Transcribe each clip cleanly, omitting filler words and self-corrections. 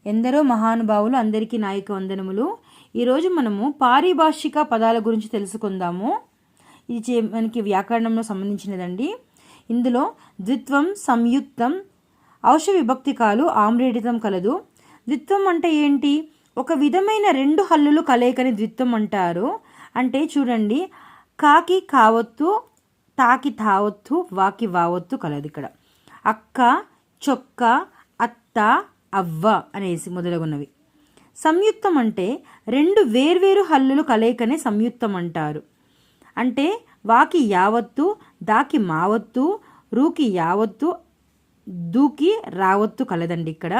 ఎందరో మహానుభావులు అందరికీ నాయక వందనములు. ఈరోజు మనము పారిభాషిక పదాల గురించి తెలుసుకుందాము. ఇది మనకి వ్యాకరణంలో సంబంధించినదండి. ఇందులో ద్విత్వం, సంయుక్తం, ఔష విభక్తికాలు, ఆమ్రేడితం కలదు. ద్విత్వం అంటే ఏంటి? ఒక విధమైన రెండు హల్లులు కలయికని ద్విత్వం అంటారు. అంటే చూడండి, కాకి కావత్తు, తాకి తావత్తు, వాకి వావత్తు కలదు. ఇక్కడ అక్క, చొక్క, అత్త, అవ్వ అనేసి మొదలగున్నవి. సంయుక్తం అంటే రెండు వేర్వేరు హల్లులు కలయికనే సంయుక్తం అంటారు. అంటే వాకి యావత్తు, దాకి మావత్తు, రూకి యావత్తు, దూకి రావత్తు కలదండి. ఇక్కడ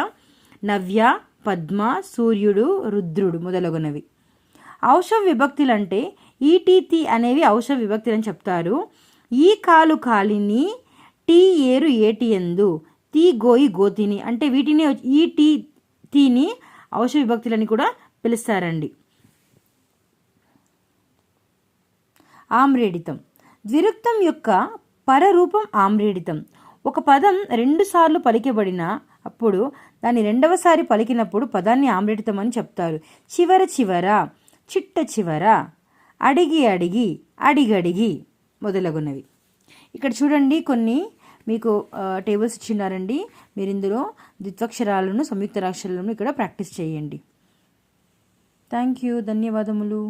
నవ్య, పద్మ, సూర్యుడు, రుద్రుడు మొదలగునవి. ఔష విభక్తులు అంటే ఈటీతి అనేవి ఔష విభక్తులు అని చెప్తారు. ఈ కాలు కాలిని, టీ ఏరు ఏటి ఎందు, తీ గోయి గోతిని అంటే వీటిని ఈ టీ తీని ఔష విభక్తులని కూడా పిలుస్తారండి. ఆమ్రేడితం ద్విరుక్తం యొక్క పరరూపం ఆమ్రేడితం. ఒక పదం రెండుసార్లు పలికబడిన అప్పుడు దాన్ని రెండవసారి పలికినప్పుడు పదాన్ని ఆమ్రేడితం అని చెప్తారు. చివర చివర, చిట్ట చివర, అడిగి అడిగి, అడిగడిగి మొదలగునవి. ఇక్కడ చూడండి, కొన్ని మీకు టేబుల్స్ ఇచ్చినారండి. మీరు ఇందులో ద్విత్వక్షరాలను, సంయుక్త అక్షరాలను ఇక్కడ ప్రాక్టీస్ చేయండి. థ్యాంక్ యూ, ధన్యవాదములు.